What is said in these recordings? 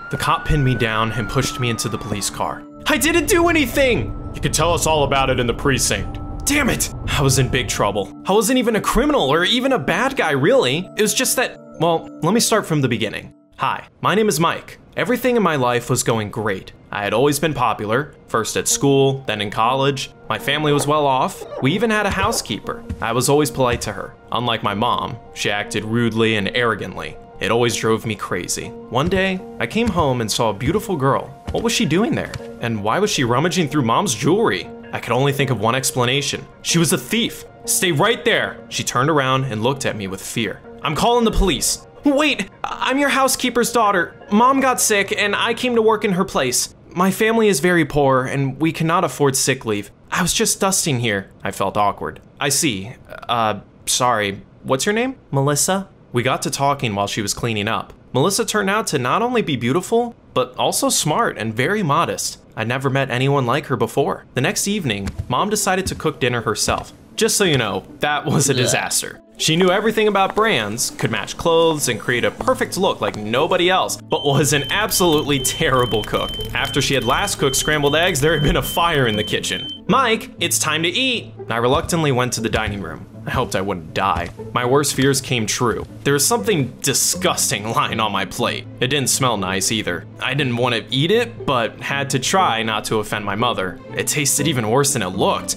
The cop pinned me down and pushed me into the police car. I didn't do anything! You can tell us all about it in the precinct. Damn it! I was in big trouble. I wasn't even a criminal or even a bad guy, really. It was just that, well, let me start from the beginning. Hi, my name is Mike. Everything in my life was going great. I had always been popular, first at school, then in college. My family was well off. We even had a housekeeper. I was always polite to her. Unlike my mom, she acted rudely and arrogantly. It always drove me crazy. One day, I came home and saw a beautiful girl. What was she doing there? And why was she rummaging through mom's jewelry? I could only think of one explanation. She was a thief. Stay right there. She turned around and looked at me with fear. I'm calling the police. Wait, I'm your housekeeper's daughter. Mom got sick and I came to work in her place. My family is very poor and we cannot afford sick leave. I was just dusting here. I felt awkward. I see. Sorry. What's your name? Melissa? We got to talking while she was cleaning up. Melissa turned out to not only be beautiful, but also smart and very modest. I'd never met anyone like her before. The next evening, Mom decided to cook dinner herself. Just so you know, that was a disaster. She knew everything about brands, could match clothes, and create a perfect look like nobody else, but was an absolutely terrible cook. After she had last cooked scrambled eggs, there had been a fire in the kitchen. Mike, it's time to eat. I reluctantly went to the dining room. I hoped I wouldn't die. My worst fears came true. There was something disgusting lying on my plate. It didn't smell nice either. I didn't want to eat it, but had to try not to offend my mother. It tasted even worse than it looked.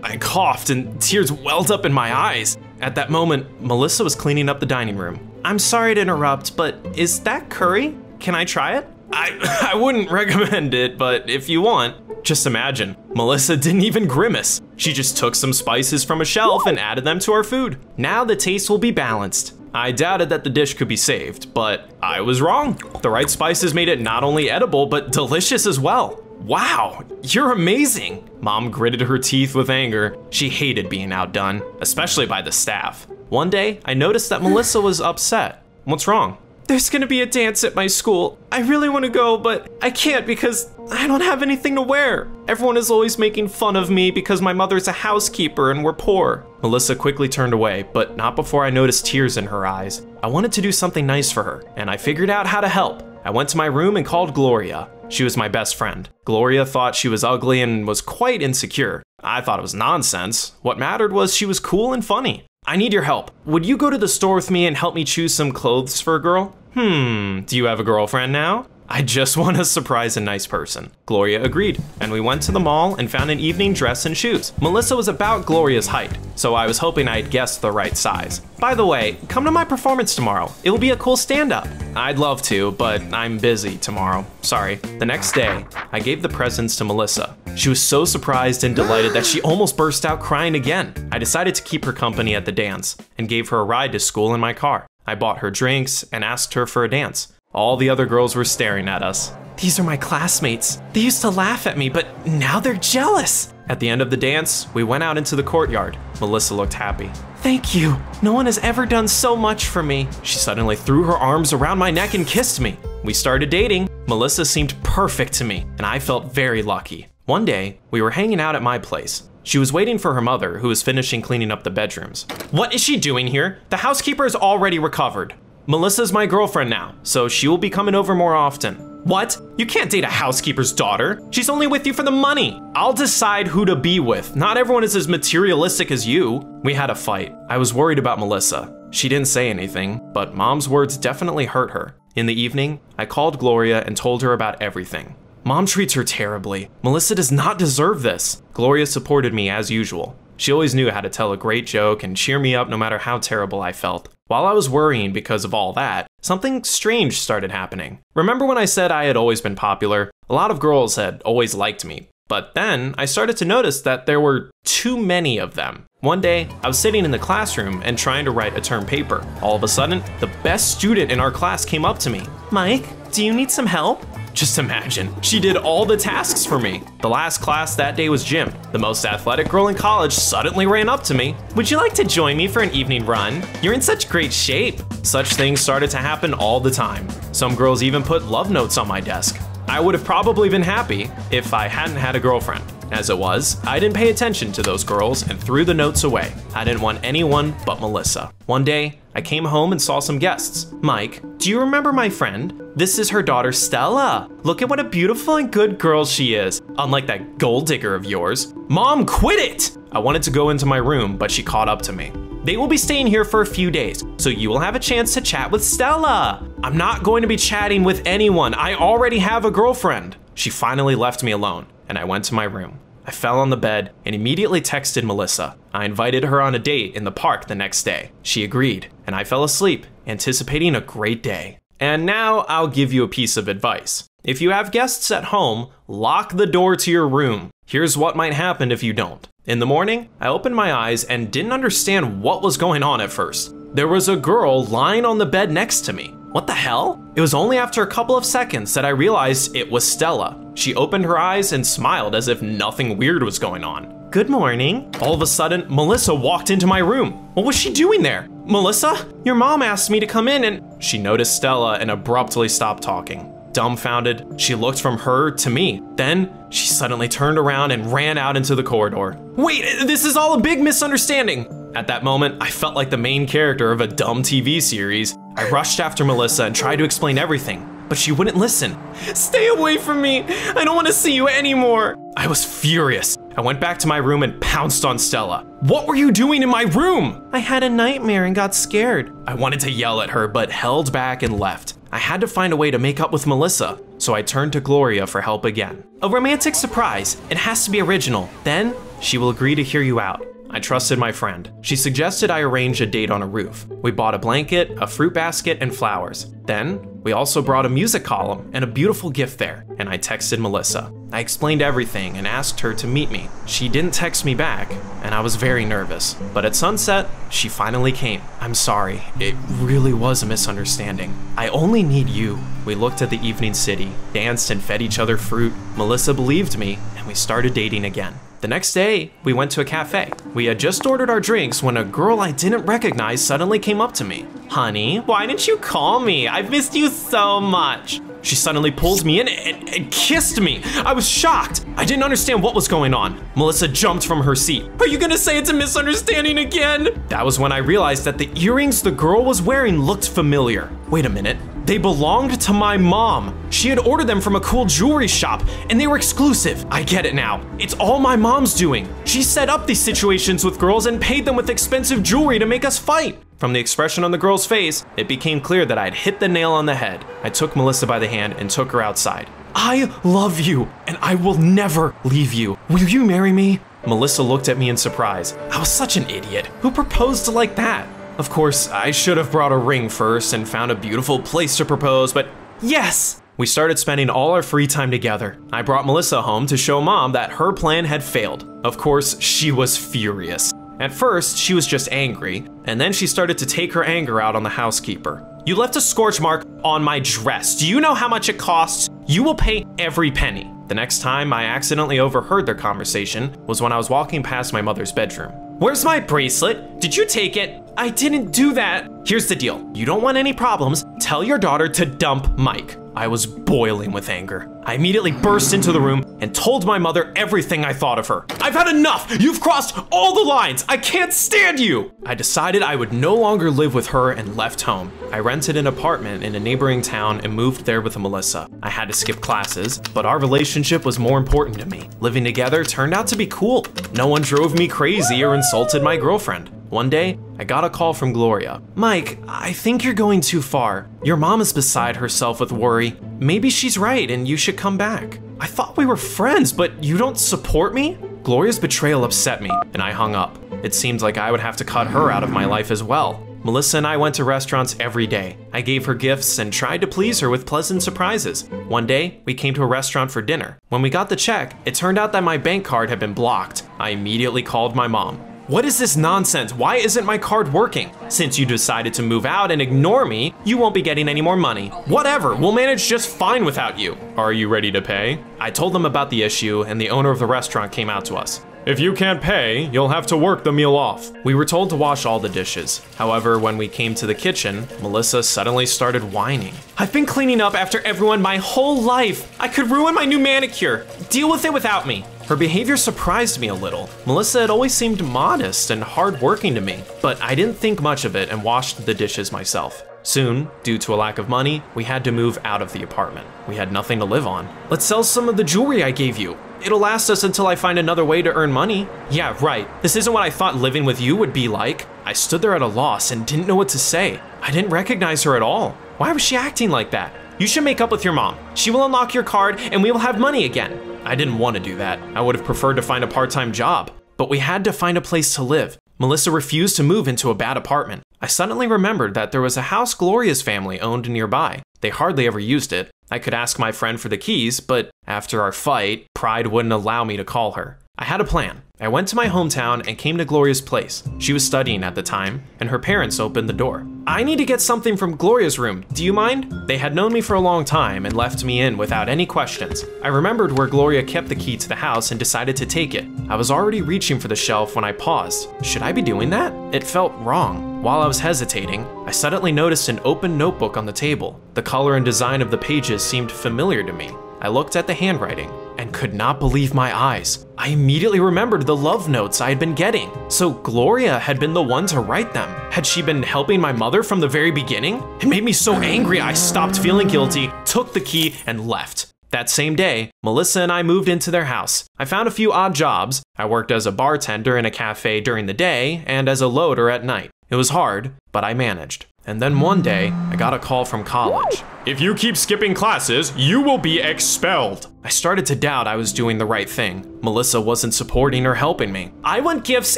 I coughed and tears welled up in my eyes. At that moment, Melissa was cleaning up the dining room. I'm sorry to interrupt, but is that curry? Can I try it? I wouldn't recommend it, but if you want, just imagine. Melissa didn't even grimace. She just took some spices from a shelf and added them to our food. Now the taste will be balanced. I doubted that the dish could be saved, but I was wrong. The right spices made it not only edible, but delicious as well. Wow, you're amazing. Mom gritted her teeth with anger. She hated being outdone, especially by the staff. One day, I noticed that Melissa was upset. What's wrong? There's gonna be a dance at my school. I really wanna go, but I can't because I don't have anything to wear. Everyone is always making fun of me because my mother's a housekeeper and we're poor. Melissa quickly turned away, but not before I noticed tears in her eyes. I wanted to do something nice for her, and I figured out how to help. I went to my room and called Gloria. She was my best friend. Gloria thought she was ugly and was quite insecure. I thought it was nonsense. What mattered was she was cool and funny. I need your help. Would you go to the store with me and help me choose some clothes for a girl? Do you have a girlfriend now? I just want to surprise a nice person. Gloria agreed, and we went to the mall and found an evening dress and shoes. Melissa was about Gloria's height, so I was hoping I'd guessed the right size. By the way, come to my performance tomorrow. It will be a cool stand-up. I'd love to, but I'm busy tomorrow. Sorry. The next day, I gave the presents to Melissa. She was so surprised and delighted that she almost burst out crying again. I decided to keep her company at the dance and gave her a ride to school in my car. I bought her drinks and asked her for a dance. All the other girls were staring at us. These are my classmates. They used to laugh at me, but now they're jealous. At the end of the dance, we went out into the courtyard. Melissa looked happy. Thank you. No one has ever done so much for me. She suddenly threw her arms around my neck and kissed me. We started dating. Melissa seemed perfect to me, and I felt very lucky. One day, we were hanging out at my place. She was waiting for her mother, who was finishing cleaning up the bedrooms. What is she doing here? The housekeeper is already recovered. Melissa's my girlfriend now, so she will be coming over more often. What? You can't date a housekeeper's daughter. She's only with you for the money. I'll decide who to be with. Not everyone is as materialistic as you. We had a fight. I was worried about Melissa. She didn't say anything, but Mom's words definitely hurt her. In the evening, I called Gloria and told her about everything. Mom treats her terribly. Melissa does not deserve this. Gloria supported me as usual. She always knew how to tell a great joke and cheer me up no matter how terrible I felt. While I was worrying because of all that, something strange started happening. Remember when I said I had always been popular? A lot of girls had always liked me. But then I started to notice that there were too many of them. One day, I was sitting in the classroom and trying to write a term paper. All of a sudden, the best student in our class came up to me. Mike, do you need some help? Just imagine, she did all the tasks for me. The last class that day was gym. The most athletic girl in college suddenly ran up to me. Would you like to join me for an evening run? You're in such great shape. Such things started to happen all the time. Some girls even put love notes on my desk. I would have probably been happy if I hadn't had a girlfriend. As it was, I didn't pay attention to those girls and threw the notes away. I didn't want anyone but Melissa. One day, I came home and saw some guests. Mike, do you remember my friend? This is her daughter, Stella. Look at what a beautiful and good girl she is, unlike that gold digger of yours. Mom, quit it! I wanted to go into my room, but she caught up to me. They will be staying here for a few days, so you will have a chance to chat with Stella. I'm not going to be chatting with anyone. I already have a girlfriend. She finally left me alone, and I went to my room. I fell on the bed and immediately texted Melissa. I invited her on a date in the park the next day. She agreed, and I fell asleep, anticipating a great day. And now I'll give you a piece of advice. If you have guests at home, lock the door to your room. Here's what might happen if you don't. In the morning, I opened my eyes and didn't understand what was going on at first. There was a girl lying on the bed next to me. What the hell? It was only after a couple of seconds that I realized it was Stella. She opened her eyes and smiled as if nothing weird was going on. Good morning. All of a sudden, Melissa walked into my room. What was she doing there? Melissa? Your mom asked me to come in and… She noticed Stella and abruptly stopped talking. Dumbfounded, she looked from her to me. Then, she suddenly turned around and ran out into the corridor. Wait, this is all a big misunderstanding. At that moment, I felt like the main character of a dumb TV series. I rushed after Melissa and tried to explain everything, but she wouldn't listen. Stay away from me. I don't want to see you anymore. I was furious. I went back to my room and pounced on Stella. What were you doing in my room? I had a nightmare and got scared. I wanted to yell at her, but held back and left. I had to find a way to make up with Melissa, so I turned to Gloria for help again. A romantic surprise. It has to be original. Then, she will agree to hear you out. I trusted my friend. She suggested I arrange a date on a roof. We bought a blanket, a fruit basket, and flowers. Then, we also brought a music column and a beautiful gift there, and I texted Melissa. I explained everything and asked her to meet me. She didn't text me back, and I was very nervous. But at sunset, she finally came. I'm sorry, it really was a misunderstanding. I only need you. We looked at the evening city, danced and fed each other fruit. Melissa believed me, and we started dating again. The next day, we went to a cafe. We had just ordered our drinks when a girl I didn't recognize suddenly came up to me. Honey, why didn't you call me? I've missed you so much. She suddenly pulls me in and kissed me. I was shocked. I didn't understand what was going on. Melissa jumped from her seat. Are you gonna say it's a misunderstanding again? That was when I realized that the earrings the girl was wearing looked familiar. Wait a minute. They belonged to my mom. She had ordered them from a cool jewelry shop, and they were exclusive. I get it now. It's all my mom's doing. She set up these situations with girls and paid them with expensive jewelry to make us fight. From the expression on the girl's face, it became clear that I'd hit the nail on the head. I took Melissa by the hand and took her outside. I love you, and I will never leave you. Will you marry me? Melissa looked at me in surprise. I was such an idiot. Who proposed like that? Of course, I should have brought a ring first and found a beautiful place to propose, but yes! We started spending all our free time together. I brought Melissa home to show Mom that her plan had failed. Of course, she was furious. At first, she was just angry, and then she started to take her anger out on the housekeeper. You left a scorch mark on my dress. Do you know how much it costs? You will pay every penny. The next time I accidentally overheard their conversation was when I was walking past my mother's bedroom. Where's my bracelet? Did you take it? I didn't do that. Here's the deal. You don't want any problems. Tell your daughter to dump Mike. I was boiling with anger. I immediately burst into the room and told my mother everything I thought of her. I've had enough! You've crossed all the lines! I can't stand you! I decided I would no longer live with her and left home. I rented an apartment in a neighboring town and moved there with Melissa. I had to skip classes, but our relationship was more important to me. Living together turned out to be cool. No one drove me crazy or insulted my girlfriend. One day, I got a call from Gloria. Mike, I think you're going too far. Your mom is beside herself with worry. Maybe she's right and you should come back. I thought we were friends, but you don't support me? Gloria's betrayal upset me, and I hung up. It seemed like I would have to cut her out of my life as well. Melissa and I went to restaurants every day. I gave her gifts and tried to please her with pleasant surprises. One day, we came to a restaurant for dinner. When we got the check, it turned out that my bank card had been blocked. I immediately called my mom. What is this nonsense? Why isn't my card working? Since you decided to move out and ignore me, you won't be getting any more money. Whatever, we'll manage just fine without you. Are you ready to pay? I told them about the issue and the owner of the restaurant came out to us. If you can't pay, you'll have to work the meal off. We were told to wash all the dishes. However, when we came to the kitchen, Melissa suddenly started whining. I've been cleaning up after everyone my whole life. I could ruin my new manicure. Deal with it without me. Her behavior surprised me a little. Melissa had always seemed modest and hardworking to me, but I didn't think much of it and washed the dishes myself. Soon, due to a lack of money, we had to move out of the apartment. We had nothing to live on. Let's sell some of the jewelry I gave you. It'll last us until I find another way to earn money. Yeah, right. This isn't what I thought living with you would be like. I stood there at a loss and didn't know what to say. I didn't recognize her at all. Why was she acting like that? You should make up with your mom. She will unlock your card and we will have money again. I didn't want to do that. I would have preferred to find a part-time job. But we had to find a place to live. Melissa refused to move into a bad apartment. I suddenly remembered that there was a house Gloria's family owned nearby. They hardly ever used it. I could ask my friend for the keys, but after our fight, pride wouldn't allow me to call her. I had a plan. I went to my hometown and came to Gloria's place. She was studying at the time, and her parents opened the door. I need to get something from Gloria's room. Do you mind? They had known me for a long time and left me in without any questions. I remembered where Gloria kept the key to the house and decided to take it. I was already reaching for the shelf when I paused. Should I be doing that? It felt wrong. While I was hesitating, I suddenly noticed an open notebook on the table. The color and design of the pages seemed familiar to me. I looked at the handwriting and could not believe my eyes. I immediately remembered the love notes I had been getting. So Gloria had been the one to write them. Had she been helping my mother from the very beginning? It made me so angry I stopped feeling guilty, took the key, and left. That same day, Melissa and I moved into their house. I found a few odd jobs. I worked as a bartender in a cafe during the day and as a loader at night. It was hard, but I managed. And then one day, I got a call from college. If you keep skipping classes, you will be expelled. I started to doubt I was doing the right thing. Melissa wasn't supporting or helping me. I want gifts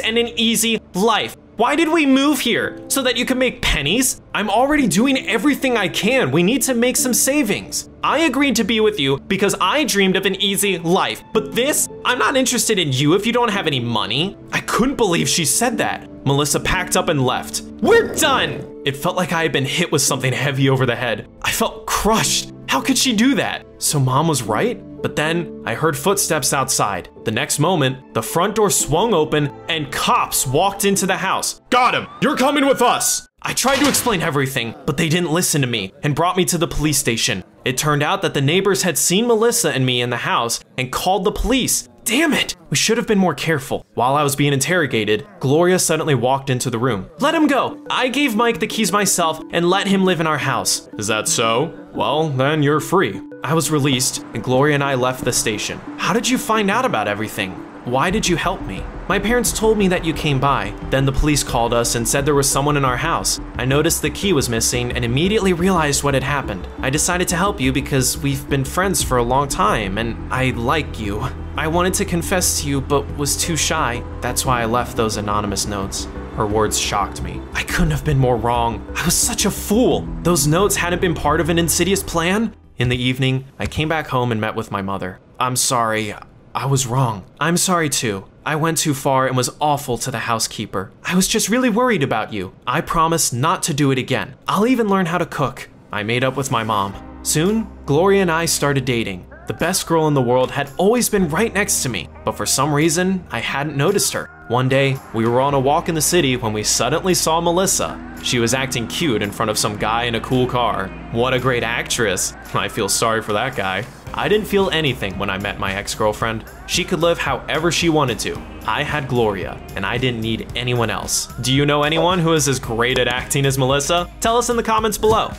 and an easy life. Why did we move here? So that you can make pennies? I'm already doing everything I can. We need to make some savings. I agreed to be with you because I dreamed of an easy life. But this, I'm not interested in you if you don't have any money. I couldn't believe she said that. Melissa packed up and left. We're done! It felt like I had been hit with something heavy over the head. I felt crushed. How could she do that? So mom was right? But then I heard footsteps outside. The next moment, the front door swung open and cops walked into the house. Got him! You're coming with us! I tried to explain everything, but they didn't listen to me and brought me to the police station. It turned out that the neighbors had seen Melissa and me in the house and called the police. Damn it! We should have been more careful. While I was being interrogated, Gloria suddenly walked into the room. Let him go! I gave Mike the keys myself and let him live in our house. Is that so? Well, then you're free. I was released, and Gloria and I left the station. How did you find out about everything? Why did you help me? My parents told me that you came by. Then the police called us and said there was someone in our house. I noticed the key was missing and immediately realized what had happened. I decided to help you because we've been friends for a long time and I like you. I wanted to confess to you but was too shy. That's why I left those anonymous notes. Her words shocked me. I couldn't have been more wrong. I was such a fool. Those notes hadn't been part of an insidious plan. In the evening, I came back home and met with my mother. I'm sorry. I was wrong. I'm sorry too. I went too far and was awful to the housekeeper. I was just really worried about you. I promise not to do it again. I'll even learn how to cook. I made up with my mom. Soon, Gloria and I started dating. The best girl in the world had always been right next to me, but for some reason, I hadn't noticed her. One day, we were on a walk in the city when we suddenly saw Melissa. She was acting cute in front of some guy in a cool car. What a great actress. I feel sorry for that guy. I didn't feel anything when I met my ex-girlfriend. She could live however she wanted to. I had Gloria, and I didn't need anyone else. Do you know anyone who is as great at acting as Melissa? Tell us in the comments below.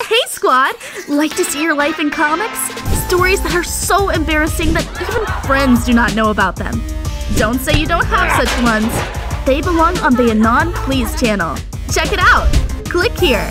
Hey squad! Like to see your life in comics? Stories that are so embarrassing that even friends do not know about them. Don't say you don't have such ones. They belong on the Anon Please channel. Check it out! Click here.